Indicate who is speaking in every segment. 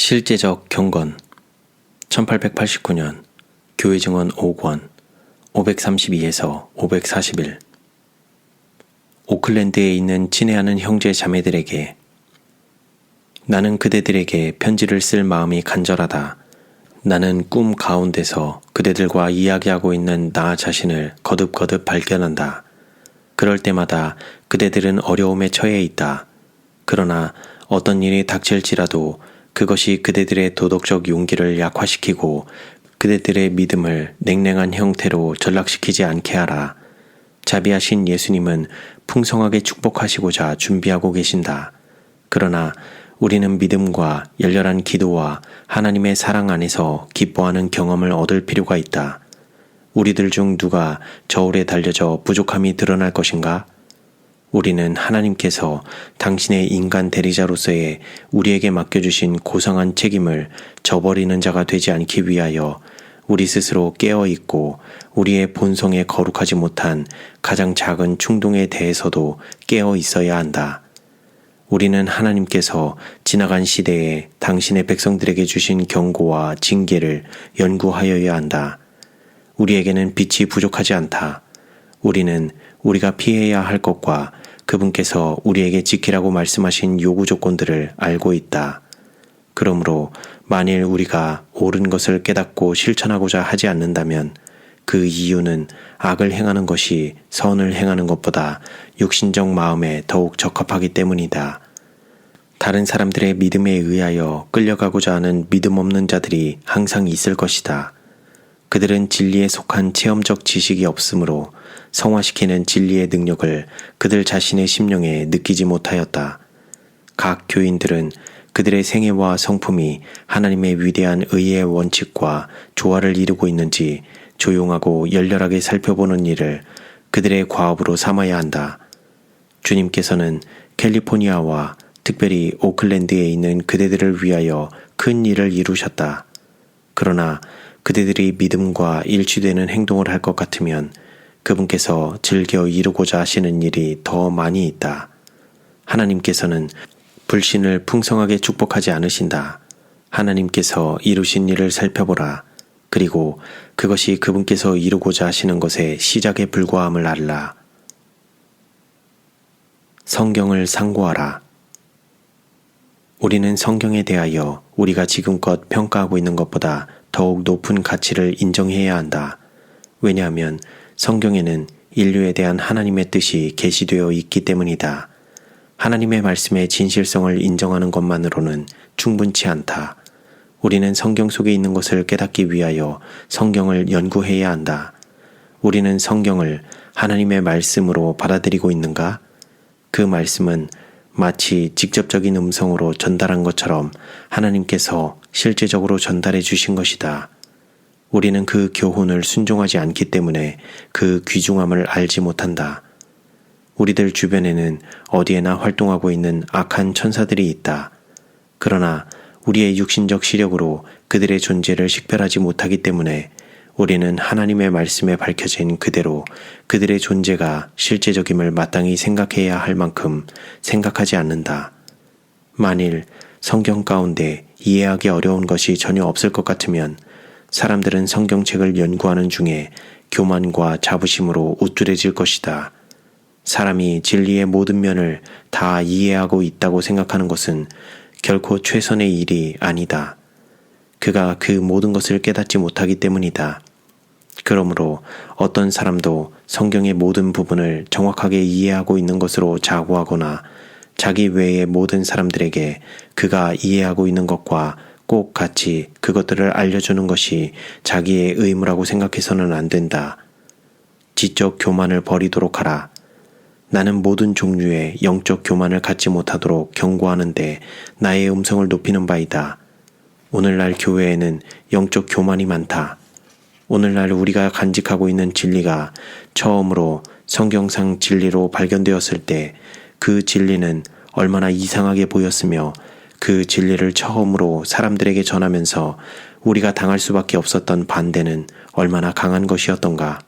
Speaker 1: 실제적 경건 1889년 교회 증언 5권 532에서 541 오클랜드에 있는 친애하는 형제 자매들에게 나는 그대들에게 편지를 쓸 마음이 간절하다. 나는 꿈 가운데서 그대들과 이야기하고 있는 나 자신을 거듭거듭 발견한다. 그럴 때마다 그대들은 어려움에 처해 있다. 그러나 어떤 일이 닥칠지라도 그것이 그대들의 도덕적 용기를 약화시키고 그대들의 믿음을 냉랭한 형태로 전락시키지 않게 하라. 자비하신 예수님은 풍성하게 축복하시고자 준비하고 계신다. 그러나 우리는 믿음과 열렬한 기도와 하나님의 사랑 안에서 기뻐하는 경험을 얻을 필요가 있다. 우리들 중 누가 저울에 달려져 부족함이 드러날 것인가? 우리는 하나님께서 당신의 인간 대리자로서의 우리에게 맡겨주신 고상한 책임을 저버리는 자가 되지 않기 위하여 우리 스스로 깨어있고 우리의 본성에 거룩하지 못한 가장 작은 충동에 대해서도 깨어 있어야 한다. 우리는 하나님께서 지나간 시대에 당신의 백성들에게 주신 경고와 징계를 연구하여야 한다. 우리에게는 빛이 부족하지 않다. 우리는 우리가 피해야 할 것과 그분께서 우리에게 지키라고 말씀하신 요구 조건들을 알고 있다. 그러므로 만일 우리가 옳은 것을 깨닫고 실천하고자 하지 않는다면 그 이유는 악을 행하는 것이 선을 행하는 것보다 육신적 마음에 더욱 적합하기 때문이다. 다른 사람들의 믿음에 의하여 끌려가고자 하는 믿음 없는 자들이 항상 있을 것이다. 그들은 진리에 속한 체험적 지식이 없으므로 성화시키는 진리의 능력을 그들 자신의 심령에 느끼지 못하였다. 각 교인들은 그들의 생애와 성품이 하나님의 위대한 의의 원칙과 조화를 이루고 있는지 조용하고 열렬하게 살펴보는 일을 그들의 과업으로 삼아야 한다. 주님께서는 캘리포니아와 특별히 오클랜드에 있는 그대들을 위하여 큰 일을 이루셨다. 그러나 그대들이 믿음과 일치되는 행동을 할 것 같으면 그분께서 즐겨 이루고자 하시는 일이 더 많이 있다. 하나님께서는 불신을 풍성하게 축복하지 않으신다. 하나님께서 이루신 일을 살펴보라. 그리고 그것이 그분께서 이루고자 하시는 것의 시작에 불과함을 알라. 성경을 상고하라. 우리는 성경에 대하여 우리가 지금껏 평가하고 있는 것보다 더욱 높은 가치를 인정해야 한다. 왜냐하면 성경에는 인류에 대한 하나님의 뜻이 계시되어 있기 때문이다. 하나님의 말씀의 진실성을 인정하는 것만으로는 충분치 않다. 우리는 성경 속에 있는 것을 깨닫기 위하여 성경을 연구해야 한다. 우리는 성경을 하나님의 말씀으로 받아들이고 있는가? 그 말씀은 마치 직접적인 음성으로 전달한 것처럼 하나님께서 실제적으로 전달해 주신 것이다. 우리는 그 교훈을 순종하지 않기 때문에 그 귀중함을 알지 못한다. 우리들 주변에는 어디에나 활동하고 있는 악한 천사들이 있다. 그러나 우리의 육신적 시력으로 그들의 존재를 식별하지 못하기 때문에 우리는 하나님의 말씀에 밝혀진 그대로 그들의 존재가 실제적임을 마땅히 생각해야 할 만큼 생각하지 않는다. 만일 성경 가운데 이해하기 어려운 것이 전혀 없을 것 같으면 사람들은 성경책을 연구하는 중에 교만과 자부심으로 우쭐해질 것이다. 사람이 진리의 모든 면을 다 이해하고 있다고 생각하는 것은 결코 최선의 일이 아니다. 그가 그 모든 것을 깨닫지 못하기 때문이다. 그러므로 어떤 사람도 성경의 모든 부분을 정확하게 이해하고 있는 것으로 자부하거나 자기 외의 모든 사람들에게 그가 이해하고 있는 것과 꼭 같이 그것들을 알려주는 것이 자기의 의무라고 생각해서는 안 된다. 지적 교만을 버리도록 하라. 나는 모든 종류의 영적 교만을 갖지 못하도록 경고하는데 나의 음성을 높이는 바이다. 오늘날 교회에는 영적 교만이 많다. 오늘날 우리가 간직하고 있는 진리가 처음으로 성경상 진리로 발견되었을 때 그 진리는 얼마나 이상하게 보였으며 그 진리를 처음으로 사람들에게 전하면서 우리가 당할 수밖에 없었던 반대는 얼마나 강한 것이었던가.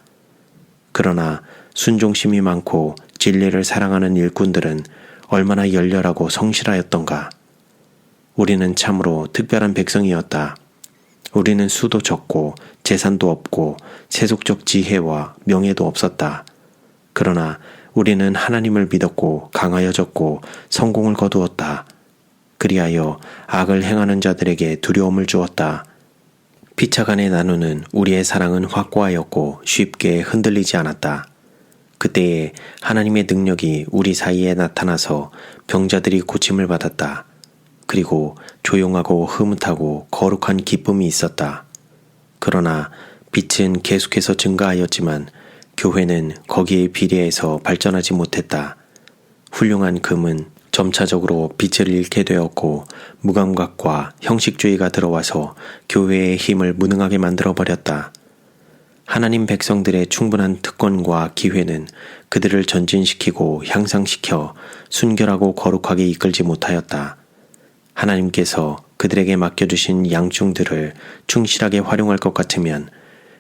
Speaker 1: 그러나 순종심이 많고 진리를 사랑하는 일꾼들은 얼마나 열렬하고 성실하였던가. 우리는 참으로 특별한 백성이었다. 우리는 수도 적고 재산도 없고 세속적 지혜와 명예도 없었다. 그러나 우리는 하나님을 믿었고 강하여졌고 성공을 거두었다. 그리하여 악을 행하는 자들에게 두려움을 주었다. 피차간의 나누는 우리의 사랑은 확고하였고 쉽게 흔들리지 않았다. 그때에 하나님의 능력이 우리 사이에 나타나서 병자들이 고침을 받았다. 그리고 조용하고 흐뭇하고 거룩한 기쁨이 있었다. 그러나 빛은 계속해서 증가하였지만 교회는 거기에 비례해서 발전하지 못했다. 훌륭한 금은 점차적으로 빛을 잃게 되었고 무감각과 형식주의가 들어와서 교회의 힘을 무능하게 만들어버렸다. 하나님 백성들의 충분한 특권과 기회는 그들을 전진시키고 향상시켜 순결하고 거룩하게 이끌지 못하였다. 하나님께서 그들에게 맡겨주신 양중들을 충실하게 활용할 것 같으면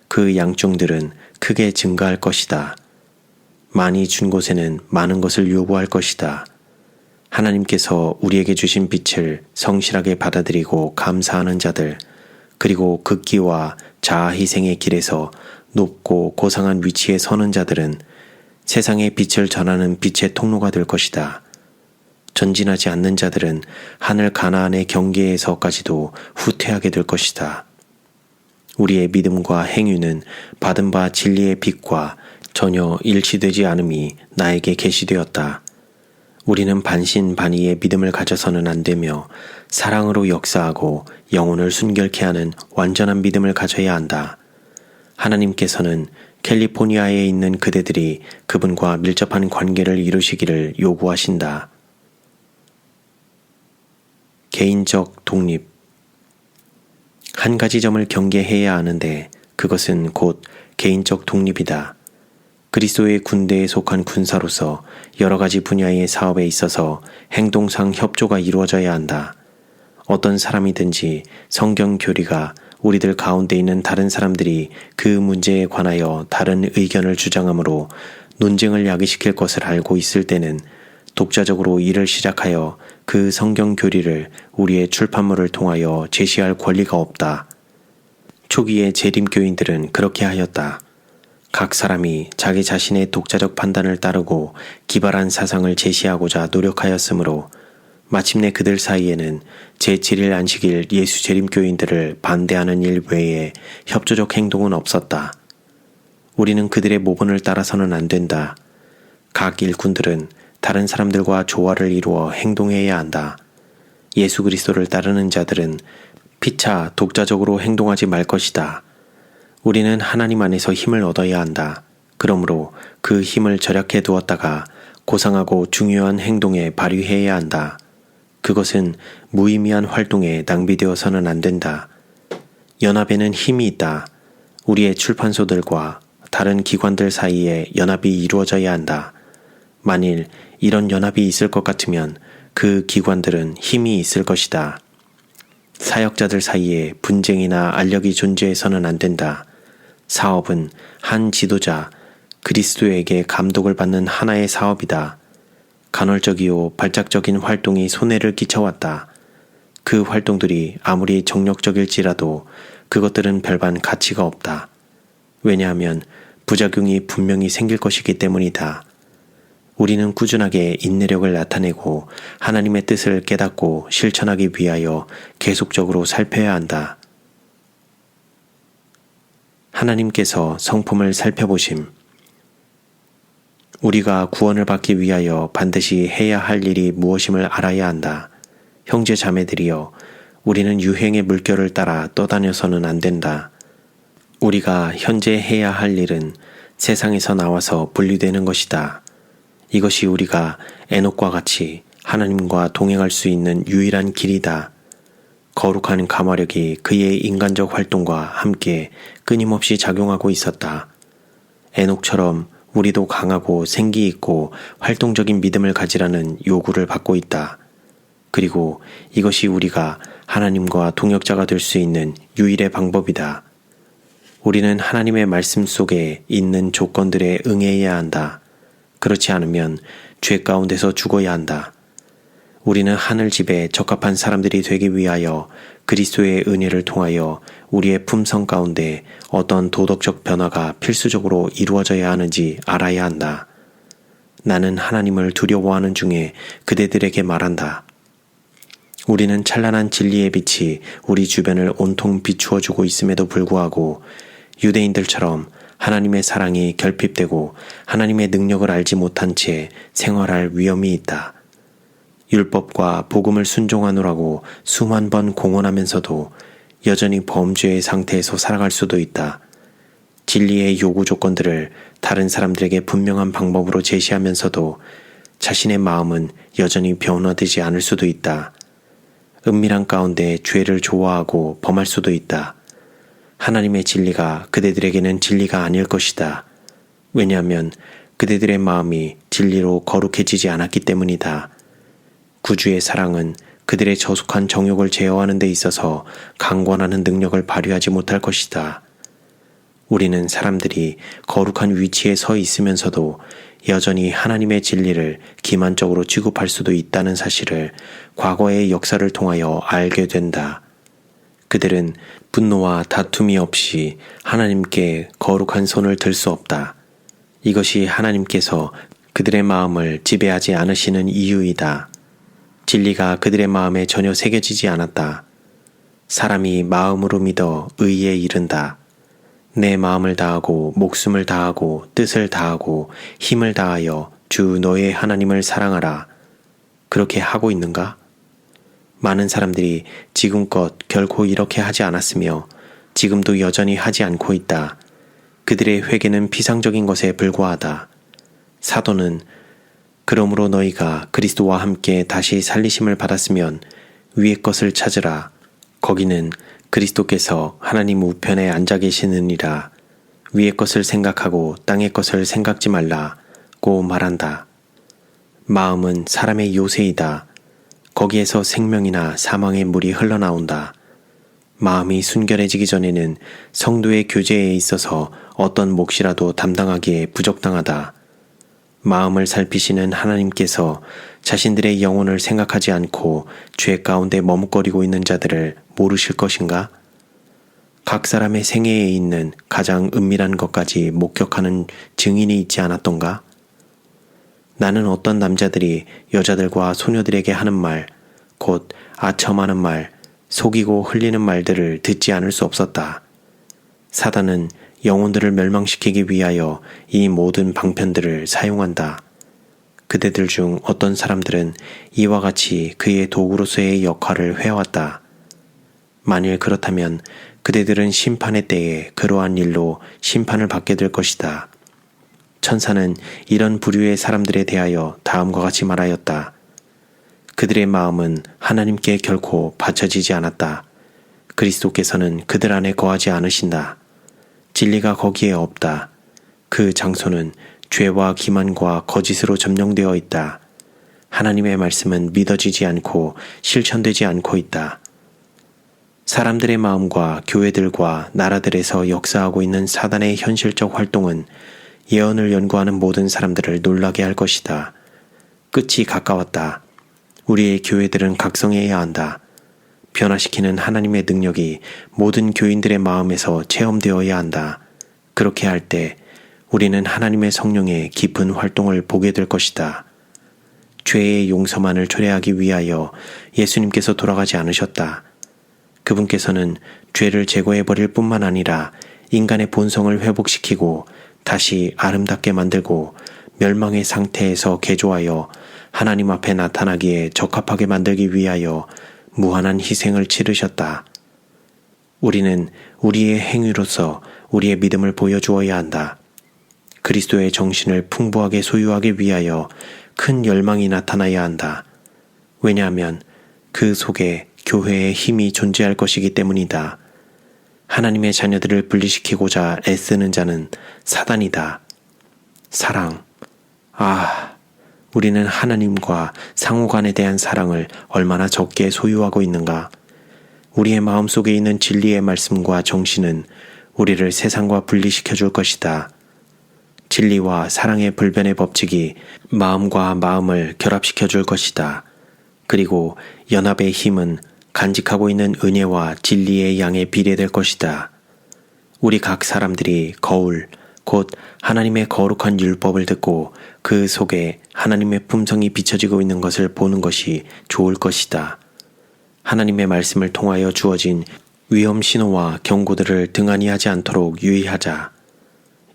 Speaker 1: 그 양중들은 크게 증가할 것이다. 많이 준 곳에는 많은 것을 요구할 것이다. 하나님께서 우리에게 주신 빛을 성실하게 받아들이고 감사하는 자들, 그리고 극기와 자아 희생의 길에서 높고 고상한 위치에 서는 자들은 세상의 빛을 전하는 빛의 통로가 될 것이다. 전진하지 않는 자들은 하늘 가나안의 경계에서까지도 후퇴하게 될 것이다. 우리의 믿음과 행위는 받은 바 진리의 빛과 전혀 일치되지 않음이 나에게 계시되었다. 우리는 반신반의의 믿음을 가져서는 안 되며 사랑으로 역사하고 영혼을 순결케 하는 완전한 믿음을 가져야 한다. 하나님께서는 캘리포니아에 있는 그대들이 그분과 밀접한 관계를 이루시기를 요구하신다. 개인적 독립. 한 가지 점을 경계해야 하는데 그것은 곧 개인적 독립이다. 그리스도의 군대에 속한 군사로서 여러 가지 분야의 사업에 있어서 행동상 협조가 이루어져야 한다. 어떤 사람이든지 성경 교리가 우리들 가운데 있는 다른 사람들이 그 문제에 관하여 다른 의견을 주장하므로 논쟁을 야기시킬 것을 알고 있을 때는 독자적으로 일을 시작하여 그 성경 교리를 우리의 출판물을 통하여 제시할 권리가 없다. 초기의 재림교인들은 그렇게 하였다. 각 사람이 자기 자신의 독자적 판단을 따르고 기발한 사상을 제시하고자 노력하였으므로 마침내 그들 사이에는 제7일 안식일 예수 재림교인들을 반대하는 일 외에 협조적 행동은 없었다. 우리는 그들의 모본을 따라서는 안 된다. 각 일꾼들은 다른 사람들과 조화를 이루어 행동해야 한다. 예수 그리스도를 따르는 자들은 피차 독자적으로 행동하지 말 것이다. 우리는 하나님 안에서 힘을 얻어야 한다. 그러므로 그 힘을 절약해 두었다가 고상하고 중요한 행동에 발휘해야 한다. 그것은 무의미한 활동에 낭비되어서는 안 된다. 연합에는 힘이 있다. 우리의 출판소들과 다른 기관들 사이에 연합이 이루어져야 한다. 만일 이런 연합이 있을 것 같으면 그 기관들은 힘이 있을 것이다. 사역자들 사이에 분쟁이나 알력이 존재해서는 안 된다. 사업은 한 지도자, 그리스도에게 감독을 받는 하나의 사업이다. 간헐적이요 발작적인 활동이 손해를 끼쳐왔다. 그 활동들이 아무리 정력적일지라도 그것들은 별반 가치가 없다. 왜냐하면 부작용이 분명히 생길 것이기 때문이다. 우리는 꾸준하게 인내력을 나타내고 하나님의 뜻을 깨닫고 실천하기 위하여 계속적으로 살펴야 한다. 하나님께서 성품을 살펴보심. 우리가 구원을 받기 위하여 반드시 해야 할 일이 무엇임을 알아야 한다. 형제 자매들이여, 우리는 유행의 물결을 따라 떠다녀서는 안 된다. 우리가 현재 해야 할 일은 세상에서 나와서 분리되는 것이다. 이것이 우리가 에녹과 같이 하나님과 동행할 수 있는 유일한 길이다. 거룩한 감화력이 그의 인간적 활동과 함께 끊임없이 작용하고 있었다. 에녹처럼 우리도 강하고 생기 있고 활동적인 믿음을 가지라는 요구를 받고 있다. 그리고 이것이 우리가 하나님과 동역자가 될 수 있는 유일의 방법이다. 우리는 하나님의 말씀 속에 있는 조건들에 응해야 한다. 그렇지 않으면 죄 가운데서 죽어야 한다. 우리는 하늘 집에 적합한 사람들이 되기 위하여 그리스도의 은혜를 통하여 우리의 품성 가운데 어떤 도덕적 변화가 필수적으로 이루어져야 하는지 알아야 한다. 나는 하나님을 두려워하는 중에 그대들에게 말한다. 우리는 찬란한 진리의 빛이 우리 주변을 온통 비추어주고 있음에도 불구하고 유대인들처럼 하나님의 사랑이 결핍되고 하나님의 능력을 알지 못한 채 생활할 위험이 있다. 율법과 복음을 순종하노라고 수만 번 공언하면서도 여전히 범죄의 상태에서 살아갈 수도 있다. 진리의 요구 조건들을 다른 사람들에게 분명한 방법으로 제시하면서도 자신의 마음은 여전히 변화되지 않을 수도 있다. 은밀한 가운데 죄를 좋아하고 범할 수도 있다. 하나님의 진리가 그대들에게는 진리가 아닐 것이다. 왜냐하면 그대들의 마음이 진리로 거룩해지지 않았기 때문이다. 구주의 사랑은 그들의 저속한 정욕을 제어하는 데 있어서 강권하는 능력을 발휘하지 못할 것이다. 우리는 사람들이 거룩한 위치에 서 있으면서도 여전히 하나님의 진리를 기만적으로 취급할 수도 있다는 사실을 과거의 역사를 통하여 알게 된다. 그들은 분노와 다툼이 없이 하나님께 거룩한 손을 들 수 없다. 이것이 하나님께서 그들의 마음을 지배하지 않으시는 이유이다. 진리가 그들의 마음에 전혀 새겨지지 않았다. 사람이 마음으로 믿어 의에 이른다. 내 마음을 다하고 목숨을 다하고 뜻을 다하고 힘을 다하여 주 너의 하나님을 사랑하라. 그렇게 하고 있는가? 많은 사람들이 지금껏 결코 이렇게 하지 않았으며 지금도 여전히 하지 않고 있다. 그들의 회개는 피상적인 것에 불과하다. 사도는 그러므로 너희가 그리스도와 함께 다시 살리심을 받았으면 위의 것을 찾으라. 거기는 그리스도께서 하나님 우편에 앉아 계시느니라. 위의 것을 생각하고 땅의 것을 생각지 말라고 말한다. 마음은 사람의 요새이다. 거기에서 생명이나 사망의 물이 흘러나온다. 마음이 순결해지기 전에는 성도의 교제에 있어서 어떤 몫이라도 담당하기에 부적당하다. 마음을 살피시는 하나님께서 자신들의 영혼을 생각하지 않고 죄 가운데 머뭇거리고 있는 자들을 모르실 것인가? 각 사람의 생애에 있는 가장 은밀한 것까지 목격하는 증인이 있지 않았던가? 나는 어떤 남자들이 여자들과 소녀들에게 하는 말, 곧 아첨하는 말, 속이고 흘리는 말들을 듣지 않을 수 없었다. 사단은 영혼들을 멸망시키기 위하여 이 모든 방편들을 사용한다. 그대들 중 어떤 사람들은 이와 같이 그의 도구로서의 역할을 해왔다. 만일 그렇다면 그대들은 심판의 때에 그러한 일로 심판을 받게 될 것이다. 천사는 이런 부류의 사람들에 대하여 다음과 같이 말하였다. 그들의 마음은 하나님께 결코 받쳐지지 않았다. 그리스도께서는 그들 안에 거하지 않으신다. 진리가 거기에 없다. 그 장소는 죄와 기만과 거짓으로 점령되어 있다. 하나님의 말씀은 믿어지지 않고 실천되지 않고 있다. 사람들의 마음과 교회들과 나라들에서 역사하고 있는 사단의 현실적 활동은 예언을 연구하는 모든 사람들을 놀라게 할 것이다. 끝이 가까웠다. 우리의 교회들은 각성해야 한다. 변화시키는 하나님의 능력이 모든 교인들의 마음에서 체험되어야 한다. 그렇게 할 때 우리는 하나님의 성령의 깊은 활동을 보게 될 것이다. 죄의 용서만을 초래하기 위하여 예수님께서 돌아가지 않으셨다. 그분께서는 죄를 제거해버릴 뿐만 아니라 인간의 본성을 회복시키고 다시 아름답게 만들고 멸망의 상태에서 개조하여 하나님 앞에 나타나기에 적합하게 만들기 위하여 무한한 희생을 치르셨다. 우리는 우리의 행위로서 우리의 믿음을 보여주어야 한다. 그리스도의 정신을 풍부하게 소유하기 위하여 큰 열망이 나타나야 한다. 왜냐하면 그 속에 교회의 힘이 존재할 것이기 때문이다. 하나님의 자녀들을 분리시키고자 애쓰는 자는 사단이다. 사랑. 우리는 하나님과 상호간에 대한 사랑을 얼마나 적게 소유하고 있는가. 우리의 마음속에 있는 진리의 말씀과 정신은 우리를 세상과 분리시켜 줄 것이다. 진리와 사랑의 불변의 법칙이 마음과 마음을 결합시켜 줄 것이다. 그리고 연합의 힘은 간직하고 있는 은혜와 진리의 양에 비례될 것이다. 우리 각 사람들이 거울, 곧 하나님의 거룩한 율법을 듣고 그 속에 하나님의 품성이 비춰지고 있는 것을 보는 것이 좋을 것이다. 하나님의 말씀을 통하여 주어진 위험 신호와 경고들을 등한히 하지 않도록 유의하자.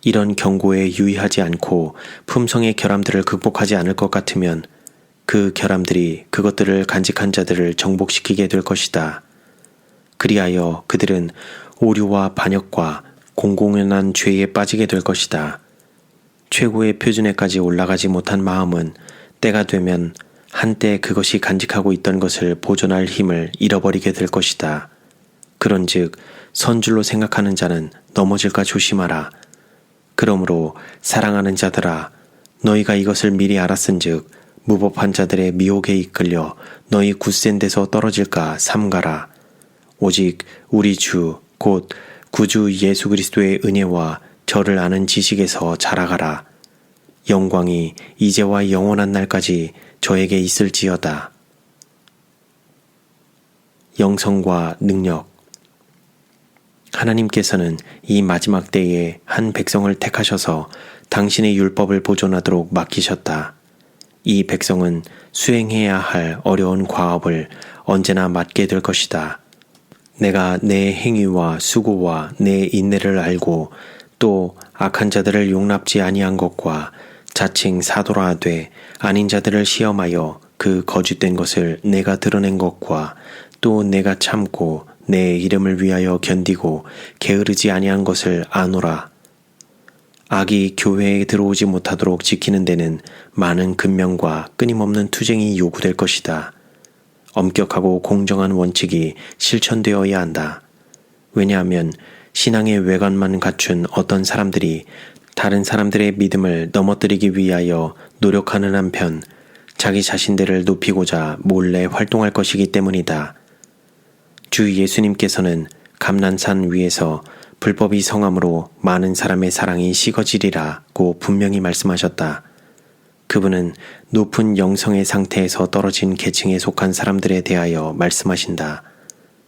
Speaker 1: 이런 경고에 유의하지 않고 품성의 결함들을 극복하지 않을 것 같으면 그 결함들이 그것들을 간직한 자들을 정복시키게 될 것이다. 그리하여 그들은 오류와 반역과 공공연한 죄에 빠지게 될 것이다. 최고의 표준에까지 올라가지 못한 마음은 때가 되면 한때 그것이 간직하고 있던 것을 보존할 힘을 잃어버리게 될 것이다. 그런즉 선줄로 생각하는 자는 넘어질까 조심하라. 그러므로 사랑하는 자들아, 너희가 이것을 미리 알았은즉 무법한 자들의 미혹에 이끌려 너희 굳센 데서 떨어질까 삼가라. 오직 우리 주 곧 구주 예수 그리스도의 은혜와 저를 아는 지식에서 자라가라. 영광이 이제와 영원한 날까지 저에게 있을지어다. 영성과 능력. 하나님께서는 이 마지막 때에 한 백성을 택하셔서 당신의 율법을 보존하도록 맡기셨다. 이 백성은 수행해야 할 어려운 과업을 언제나 맡게 될 것이다. 내가 내 행위와 수고와 내 인내를 알고 또 악한 자들을 용납지 아니한 것과 자칭 사도라 하되 아닌 자들을 시험하여 그 거짓된 것을 내가 드러낸 것과 또 내가 참고 내 이름을 위하여 견디고 게으르지 아니한 것을 아노라. 악이 교회에 들어오지 못하도록 지키는 데는 많은 근면과 끊임없는 투쟁이 요구될 것이다. 엄격하고 공정한 원칙이 실천되어야 한다. 왜냐하면 신앙의 외관만 갖춘 어떤 사람들이 다른 사람들의 믿음을 넘어뜨리기 위하여 노력하는 한편 자기 자신들을 높이고자 몰래 활동할 것이기 때문이다. 주 예수님께서는 감난산 위에서 불법이 성함으로 많은 사람의 사랑이 식어지리라고 분명히 말씀하셨다. 그분은 높은 영성의 상태에서 떨어진 계층에 속한 사람들에 대하여 말씀하신다.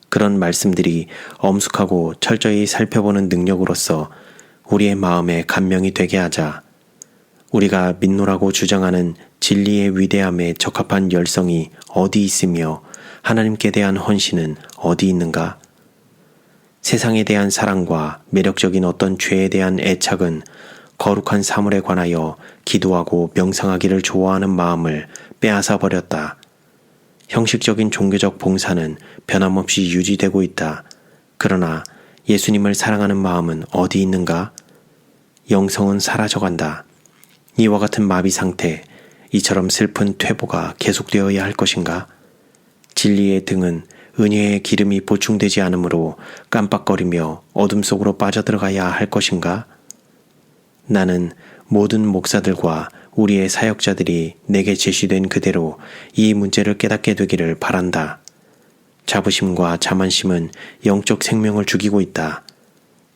Speaker 1: 그런 말씀들이 엄숙하고 철저히 살펴보는 능력으로서 우리의 마음에 감명이 되게 하자. 우리가 믿노라고 주장하는 진리의 위대함에 적합한 열성이 어디 있으며 하나님께 대한 헌신은 어디 있는가? 세상에 대한 사랑과 매력적인 어떤 죄에 대한 애착은 거룩한 사물에 관하여 기도하고 명상하기를 좋아하는 마음을 빼앗아 버렸다. 형식적인 종교적 봉사는 변함없이 유지되고 있다. 그러나 예수님을 사랑하는 마음은 어디 있는가? 영성은 사라져간다. 이와 같은 마비 상태, 이처럼 슬픈 퇴보가 계속되어야 할 것인가? 진리의 등은 은혜의 기름이 보충되지 않으므로 깜빡거리며 어둠 속으로 빠져들어가야 할 것인가? 나는 모든 목사들과 우리의 사역자들이 내게 제시된 그대로 이 문제를 깨닫게 되기를 바란다. 자부심과 자만심은 영적 생명을 죽이고 있다.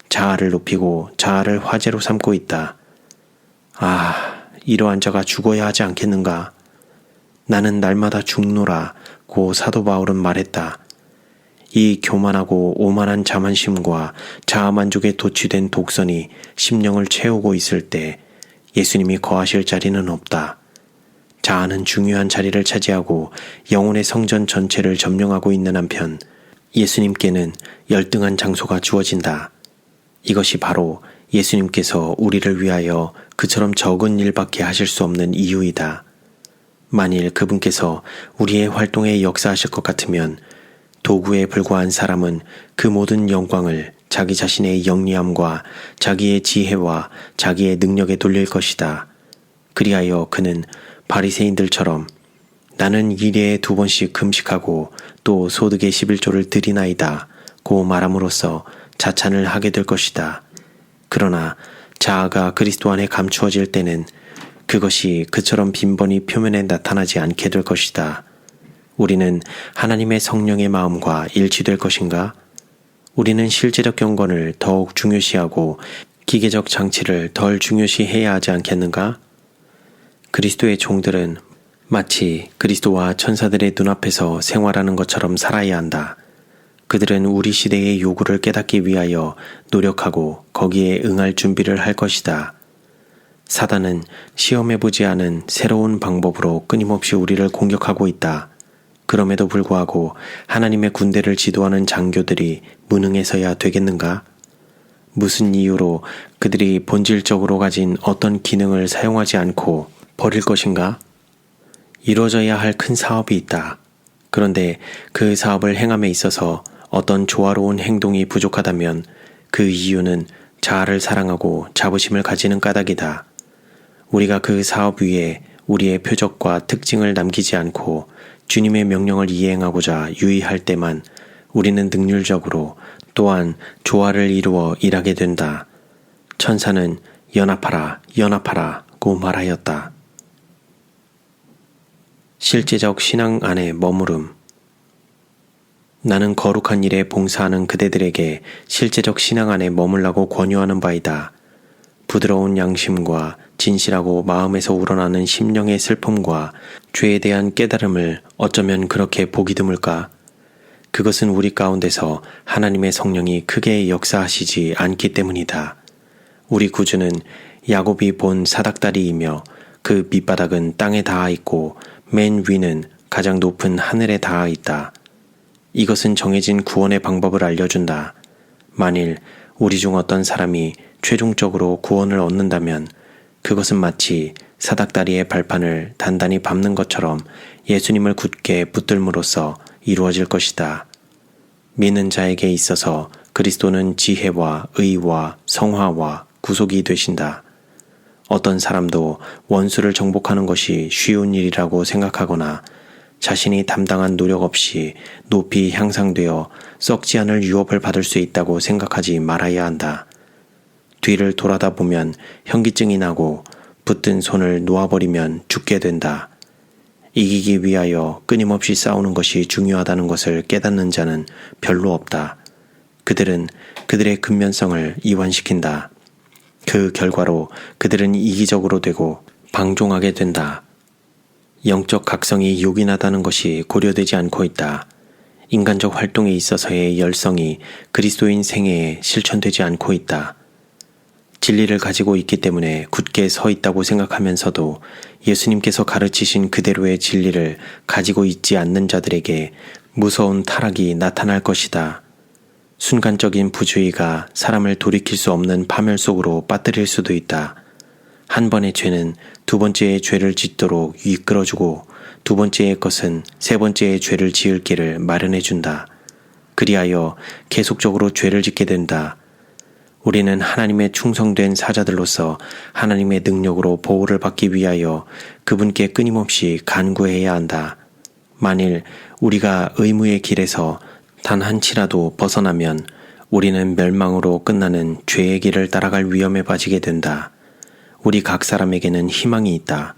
Speaker 1: 자아를 높이고 자아를 화제로 삼고 있다. 이러한 자가 죽어야 하지 않겠는가? 나는 날마다 죽노라 고 사도 바울은 말했다. 이 교만하고 오만한 자만심과 자아만족에 도취된 독선이 심령을 채우고 있을 때 예수님이 거하실 자리는 없다. 자아는 중요한 자리를 차지하고 영혼의 성전 전체를 점령하고 있는 한편 예수님께는 열등한 장소가 주어진다. 이것이 바로 예수님께서 우리를 위하여 그처럼 적은 일밖에 하실 수 없는 이유이다. 만일 그분께서 우리의 활동에 역사하실 것 같으면 도구에 불과한 사람은 그 모든 영광을 자기 자신의 영리함과 자기의 지혜와 자기의 능력에 돌릴 것이다. 그리하여 그는 바리새인들처럼 나는 일회에 2번씩 금식하고 또 소득의 11조를 드리나이다 고 말함으로써 자찬을 하게 될 것이다. 그러나 자아가 그리스도 안에 감추어질 때는 그것이 그처럼 빈번히 표면에 나타나지 않게 될 것이다. 우리는 하나님의 성령의 마음과 일치될 것인가? 우리는 실제적 경건을 더욱 중요시하고 기계적 장치를 덜 중요시해야 하지 않겠는가? 그리스도의 종들은 마치 그리스도와 천사들의 눈앞에서 생활하는 것처럼 살아야 한다. 그들은 우리 시대의 요구를 깨닫기 위하여 노력하고 거기에 응할 준비를 할 것이다. 사단은 시험해보지 않은 새로운 방법으로 끊임없이 우리를 공격하고 있다. 그럼에도 불구하고 하나님의 군대를 지도하는 장교들이 무능해서야 되겠는가? 무슨 이유로 그들이 본질적으로 가진 어떤 기능을 사용하지 않고 버릴 것인가? 이루어져야 할 큰 사업이 있다. 그런데 그 사업을 행함에 있어서 어떤 조화로운 행동이 부족하다면 그 이유는 자아를 사랑하고 자부심을 가지는 까닭이다. 우리가 그 사업 위에 우리의 표적과 특징을 남기지 않고 주님의 명령을 이행하고자 유의할 때만 우리는 능률적으로 또한 조화를 이루어 일하게 된다. 천사는 연합하라, 연합하라고 말하였다. 실제적 신앙 안에 머무름. 나는 거룩한 일에 봉사하는 그대들에게 실제적 신앙 안에 머물라고 권유하는 바이다. 부드러운 양심과 진실하고 마음에서 우러나는 심령의 슬픔과 죄에 대한 깨달음을 어쩌면 그렇게 보기 드물까? 그것은 우리 가운데서 하나님의 성령이 크게 역사하시지 않기 때문이다. 우리 구주는 야곱이 본 사닥다리이며 그 밑바닥은 땅에 닿아 있고 맨 위는 가장 높은 하늘에 닿아 있다. 이것은 정해진 구원의 방법을 알려준다. 만일 우리 중 어떤 사람이 최종적으로 구원을 얻는다면 그것은 마치 사닥다리의 발판을 단단히 밟는 것처럼 예수님을 굳게 붙들므로써 이루어질 것이다. 믿는 자에게 있어서 그리스도는 지혜와 의와 성화와 구속이 되신다. 어떤 사람도 원수를 정복하는 것이 쉬운 일이라고 생각하거나 자신이 담당한 노력 없이 높이 향상되어 썩지 않을 유업을 받을 수 있다고 생각하지 말아야 한다. 뒤를 돌아다 보면 현기증이 나고 붙든 손을 놓아버리면 죽게 된다. 이기기 위하여 끊임없이 싸우는 것이 중요하다는 것을 깨닫는 자는 별로 없다. 그들은 그들의 근면성을 이완시킨다. 그 결과로 그들은 이기적으로 되고 방종하게 된다. 영적 각성이 요긴하다는 것이 고려되지 않고 있다. 인간적 활동에 있어서의 열성이 그리스도인 생애에 실천되지 않고 있다. 진리를 가지고 있기 때문에 굳게 서 있다고 생각하면서도 예수님께서 가르치신 그대로의 진리를 가지고 있지 않는 자들에게 무서운 타락이 나타날 것이다. 순간적인 부주의가 사람을 돌이킬 수 없는 파멸 속으로 빠뜨릴 수도 있다. 한 번의 죄는 두 번째의 죄를 짓도록 이끌어주고 두 번째의 것은 세 번째의 죄를 지을 길을 마련해준다. 그리하여 계속적으로 죄를 짓게 된다. 우리는 하나님의 충성된 사자들로서 하나님의 능력으로 보호를 받기 위하여 그분께 끊임없이 간구해야 한다. 만일 우리가 의무의 길에서 단 한치라도 벗어나면 우리는 멸망으로 끝나는 죄의 길을 따라갈 위험에 빠지게 된다. 우리 각 사람에게는 희망이 있다.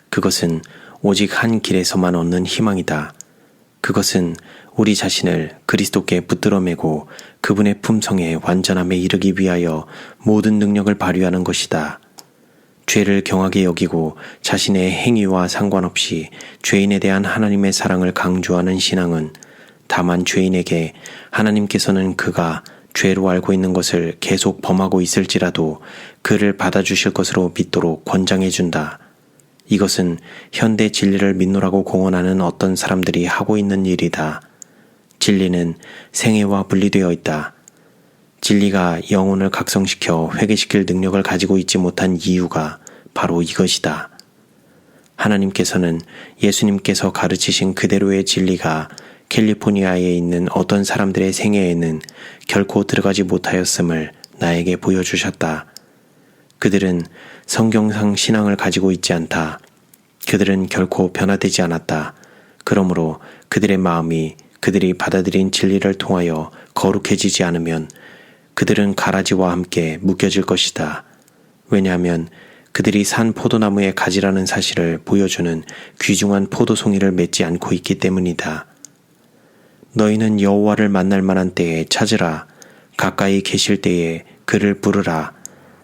Speaker 1: 그것은 오직 한 길에서만 얻는 희망이다. 그것은 우리 자신을 그리스도께 붙들어 매고 그분의 품성의 완전함에 이르기 위하여 모든 능력을 발휘하는 것이다. 죄를 경하게 여기고 자신의 행위와 상관없이 죄인에 대한 하나님의 사랑을 강조하는 신앙은 다만 죄인에게 하나님께서는 그가 죄로 알고 있는 것을 계속 범하고 있을지라도 그를 받아주실 것으로 믿도록 권장해준다. 이것은 현대 진리를 믿노라고 공언하는 어떤 사람들이 하고 있는 일이다. 진리는 생애와 분리되어 있다. 진리가 영혼을 각성시켜 회개시킬 능력을 가지고 있지 못한 이유가 바로 이것이다. 하나님께서는 예수님께서 가르치신 그대로의 진리가 캘리포니아에 있는 어떤 사람들의 생애에는 결코 들어가지 못하였음을 나에게 보여주셨다. 그들은 성경상 신앙을 가지고 있지 않다. 그들은 결코 변화되지 않았다. 그러므로 그들의 마음이 그들이 받아들인 진리를 통하여 거룩해지지 않으면 그들은 가라지와 함께 묶여질 것이다. 왜냐하면 그들이 산 포도나무의 가지라는 사실을 보여주는 귀중한 포도송이를 맺지 않고 있기 때문이다. 너희는 여호와를 만날 만한 때에 찾으라. 가까이 계실 때에 그를 부르라.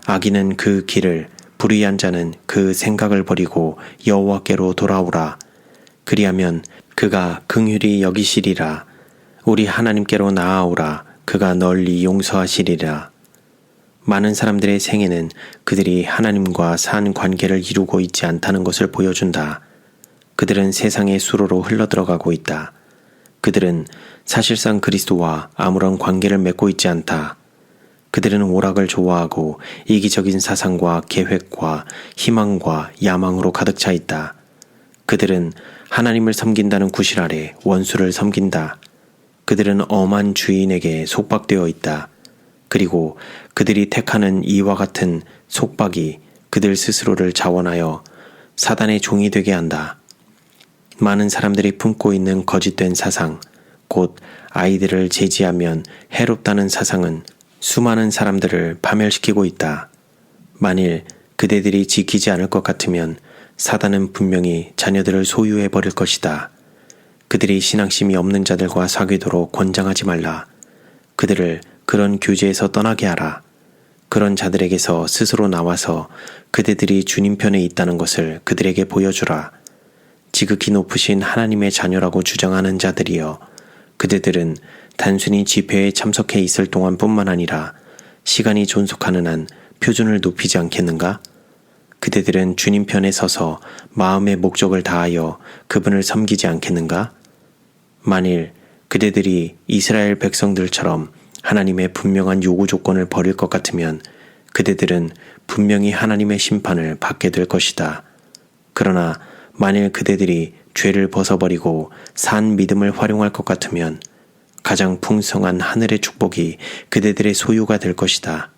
Speaker 1: 악인은 그 길을, 불의한 자는 그 생각을 버리고 여호와께로 돌아오라. 그리하면 그가 긍휼히 여기시리라. 우리 하나님께로 나아오라. 그가 널리 용서하시리라. 많은 사람들의 생애는 그들이 하나님과 산 관계를 이루고 있지 않다는 것을 보여준다. 그들은 세상의 수로로 흘러들어가고 있다. 그들은 사실상 그리스도와 아무런 관계를 맺고 있지 않다. 그들은 오락을 좋아하고 이기적인 사상과 계획과 희망과 야망으로 가득 차 있다. 그들은 하나님을 섬긴다는 구실 아래 원수를 섬긴다. 그들은 엄한 주인에게 속박되어 있다. 그리고 그들이 택하는 이와 같은 속박이 그들 스스로를 자원하여 사단의 종이 되게 한다. 많은 사람들이 품고 있는 거짓된 사상, 곧 아이들을 제지하면 해롭다는 사상은 수많은 사람들을 파멸시키고 있다. 만일 그대들이 지키지 않을 것 같으면 사단은 분명히 자녀들을 소유해 버릴 것이다. 그들이 신앙심이 없는 자들과 사귀도록 권장하지 말라. 그들을 그런 교제에서 떠나게 하라. 그런 자들에게서 스스로 나와서 그대들이 주님 편에 있다는 것을 그들에게 보여주라. 지극히 높으신 하나님의 자녀라고 주장하는 자들이여, 그대들은 단순히 집회에 참석해 있을 동안뿐만 아니라 시간이 존속하는 한 표준을 높이지 않겠는가? 그대들은 주님 편에 서서 마음의 목적을 다하여 그분을 섬기지 않겠는가? 만일 그대들이 이스라엘 백성들처럼 하나님의 분명한 요구 조건을 버릴 것 같으면 그대들은 분명히 하나님의 심판을 받게 될 것이다. 그러나 만일 그대들이 죄를 벗어버리고 산 믿음을 활용할 것 같으면 가장 풍성한 하늘의 축복이 그대들의 소유가 될 것이다.